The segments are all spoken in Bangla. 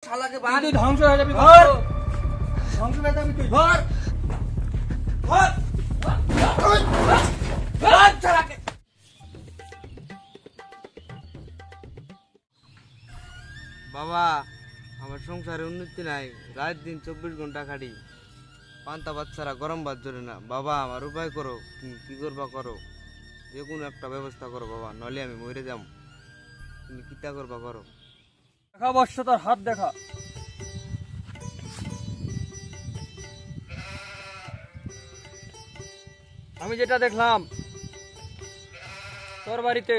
শালাকে বাদ তুই ধ্বংস হয়ে যাবি ধর ধ্বংস হয়ে যাবি তুই ধর ধর ধর শালাকে। বাবা আমার সংসারে উন্নতি নাই, রাত দিন 24 ঘন্টা খাটি, পান্তা ভাত ছাড়া গরম ভাত ধরে না। বাবা আমার উপায় করো, কি করবা করো, যে কোনো একটা ব্যবস্থা করো বাবা, নইলে আমি মরে যাম। তুমি কিতা করবা করো। দেখা বর্ষ তোর হাত দেখা। আমি যেটা দেখলাম তোর বাড়িতে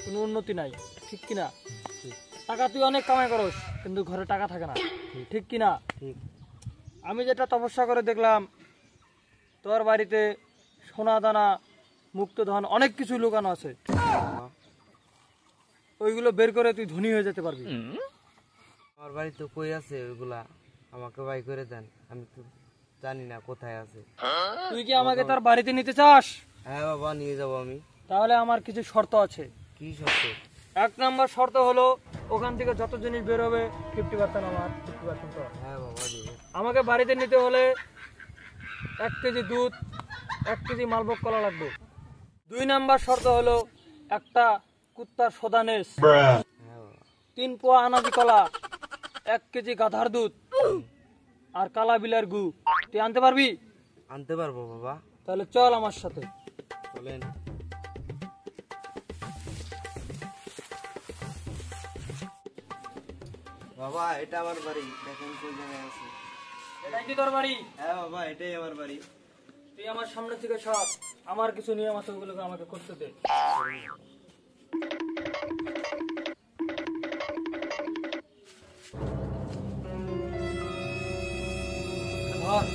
কোনো উন্নতি নাই, ঠিক কিনা? টাকা তুই অনেক কামাই করস কিন্তু ঘরে টাকা থাকে না, ঠিক কিনা? ঠিক। আমি যেটা তপস্যা করে দেখলাম তোর বাড়িতে সোনা দানা মুক্তধন অনেক কিছু লুকানো আছে, ওইগুলো বের করে তুই ধনী হয়ে যেতে পারবি। আমার বাড়িতে কই আছে ওইগুলা, আমাকে বাই করে দেন, আমি তো জানি না কোথায় আছে। তুই কি আমাকে তার বাড়িতে নিতে চাস? হ্যাঁ বাবা নিয়ে যাবো আমি। তাহলে আমার কিছু শর্ত আছে। কি সত্য? 1 নম্বর শর্ত হলো ওখান থেকে যত জিনিস বের হবে 50% আমার, 50% তোর। হ্যাঁ বাবা দিব। আমাকে বাড়িতে নিতে হলে 1 কেজি দুধ, 1 কেজি মালভোগ কলা লাগবে। 2 নম্বর শর্ত হলো একটা কুত্তার সোদানেস, হ্যাঁ বাবা। 3 পোয়া আনাজি কলা, 1 কেজি গাধার দুধ আর কালা বিলার গু। তুই আনতে পারবি? আনতে পারবো বাবা। তাহলে চল আমার সাথে। চলেন। বাবা এটা আমার বাড়ি, দেখেন কোন জায়গায় আছে। এটাই কি তোর বাড়ি? হ্যাঁ বাবা এটাই আমার বাড়ি। তুই আমার সামনে থেকে সর, আমার কিছু নিয়ম আছে ওগুলোকে আমাকে করতে দে। ধর।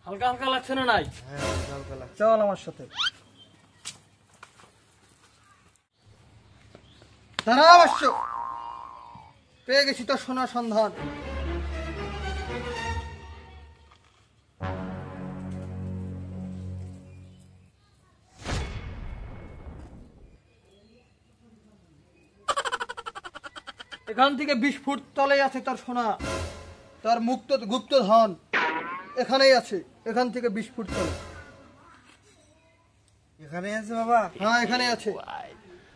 হালকা হালকা লাগছে না? নাই? হ্যাঁ হালকা লাগছে। চল আমার সাথে। দাঁড়া অবশ্য, পেয়ে গেছি তোর সোনার সন্ধান। এখান থেকে 20 ফুট তলে আছে তোর সোনা, তার মুক্ত গুপ্ত ধন এখানেই আছে, এখান থেকে 20 ফুট তলে। এখানে আছে বাবা? হ্যাঁ এখানে আছে।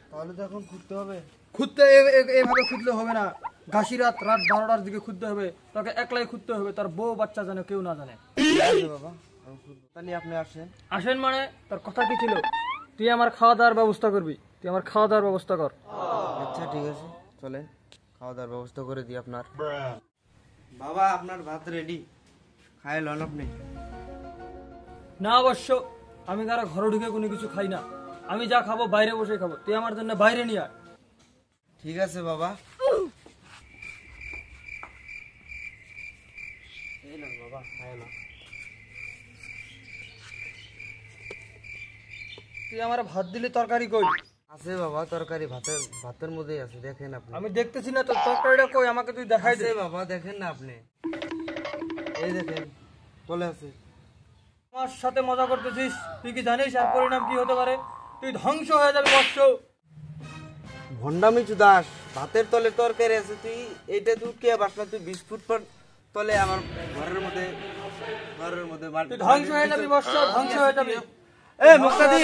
তাহলে তো এখন খুঁজতে হবে। খুঁজতে এভাবে খুঁজলে হবে না, ঘাসি রাত 12টার দিকে খুঁজতে হবে, তোকে একলাই খুঁজতে হবে, তার বউ বাচ্চা জানে কেউ না জানে। ঠিক আছে বাবা, আমি খুঁজবো। তাহলে আপনি আসেন। আসেন মানে তোর কথা কি ছিল? তুই আমার খাওয়া দাওয়ার ব্যবস্থা করবি, তুই আমার খাওয়া দাওয়ার ব্যবস্থা কর। আচ্ছা ঠিক আছে চলেন, খাওয়া দাওয়ার ব্যবস্থা করে দিই আপনার। বাবা আপনার ভাত রেডি, খাই লন আপনি। না অবশ্য, আমি কারো ঘরে ঢুকে কোনো কিছু খাই না, আমি যা খাবো বাইরে বসে খাবো, তুই আমার জন্য বাইরে নিয়ে আয়। ঠিক আছে বাবা। এই না বাবা খাই না। তুই আমার ভাত দিলে তরকারি কই? আছে বাবা তরকারি, ভাতের মধ্যেই আছে, দেখেন আপনি। আমি দেখতেছি না তোর তরকারিটা কই, আমাকে তুই দেখাই দে। আছে বাবা দেখেন না আপনি, এই দেখেন চলে আছে। আমার সাথে মজা করতেছিস, তুই কি জানিস আর পরিণাম কি হতে পারে? তুই ধ্বংস হয়ে যাবি বর্ষ। ভন্ডামি দাস, ভাতের তলে তরকারি আছে, তুই এইটা তুই কে বাসনা, তুই 20 ফুট পর তলে আমার ঘরের মধ্যে তুই ধ্বংস হয়ে যাবি বর্ষ, ধ্বংস হয়ে যাবি। এই মুক্তাদি,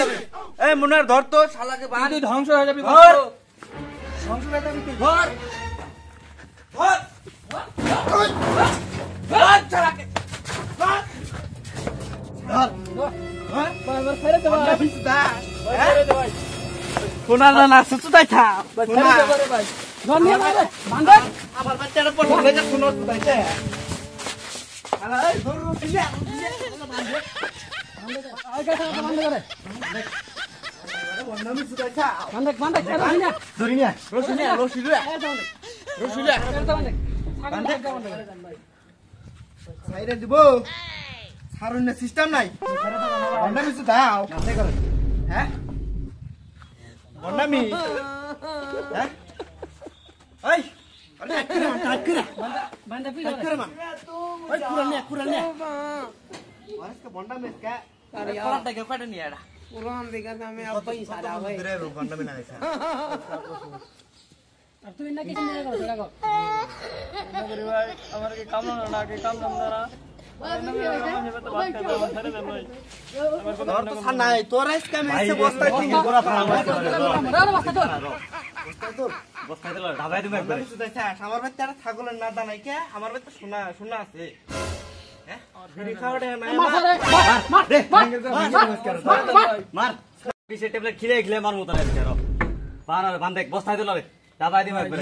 এই মুনার ধর তো শালাকে বাদ। তুই ধ্বংস হয়ে যাবি ধর। বর্ষ, ধ্বংস হয়ে যাবি তুই। ধর ধর ধর শালাকে ধর ধর ধর ভাই আমার ফেরে দে ভাই, দাস ফেরে দে ভাই, কোনা না না সুতাই থা ফেরে দে করে ভাই। ধর নিয়ে ভাই বান্ধব আমার বাচ্চাটা পড়ে গেছে কোন সুতাইতে। আলা এই ধর রুটিলে আই কাছে বান্ধব করে ভন্ডামি সুতাই থা বান্ধব বান্ধব ধরিনা ধরিনিয়া রসিনিয়া রসিলিয়া রসিলিয়া সাইরে দিব সারুন সিস্টেম নাই। ভন্ডামি সুতাও হ্যাঁ ভন্ডামি হ্যাঁ এই আরে একরে মান একরে বান্ধব একরে মান ওই কুরানে কুরানে আজকে বন্ডা মেসকা अरे यार পড়াটা কে কাটে নি এটা पुरान देखा था मैं अब ही सारा भाई রে বন্ডা মেনা গেছে अब तू इन्ना किसी ने करो देखो নগরী ভাই আমার কি কাম না কি কাম না তোর তো ছানাই তোর আজকে মেসে বস্তা ঠিক গোরা ফাড়া রানো বস্তা তো বস্তা দিল ঢাবাই দিবে একবার শুধাইছে আমার বাড়িতে একটা ছাগলের নাদা নাই কে আমার বাড়িতে সোনা সোনা আছে হ্যাঁ বিড়ি খাওয়াটা না মার পিছে ট্যাবলেট খিলে খিলে মার মত লাগে আর বানার বান্ধে বস্তায় দিল রে দাবাই দিবা একবার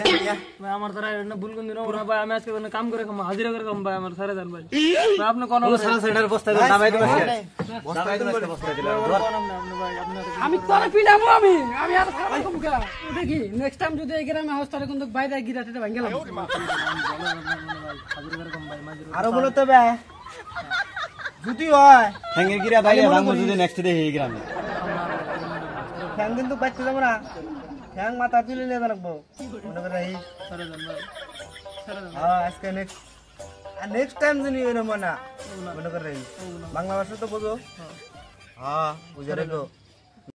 ভাই আমার দ্বারা এটা ভুল কোন দিন না ভাই আমি আজকে কাম করে খাম হাজিরা করে খাম ভাই আমার সারা জান ভাই ভাই আপনি কোন কোন সারা সেন্টার বস্তায় দিল দাবাই দিবা দাবাই দিবা বস্তায় দিল আমি তোরে পিটাবো আমি আর খারাপ কম কা দেখি নেক্সট টাইম যদি এই গ্রামে হাউস তারে কিন্তু বাইরে গিরাতে ভাঙ গেলাম আরো বলো তবে যদি হয় হ্যাঙ্গে গিরা বাইরে ভাঙবো যদি নেক্সট ডে এই গ্রামে ফ্যান কিন্তু বাচ্চা যাবো না ফ্যান মাথা তুলে নিয়ে রাখবো মনে করে এই সারা জান ভাই হ্যাঁ আজকে নেক্সট টাইম যদি এরকম না মনে করে এই বাংলা ভাষা তো বোঝো হ্যাঁ বুঝে রেখো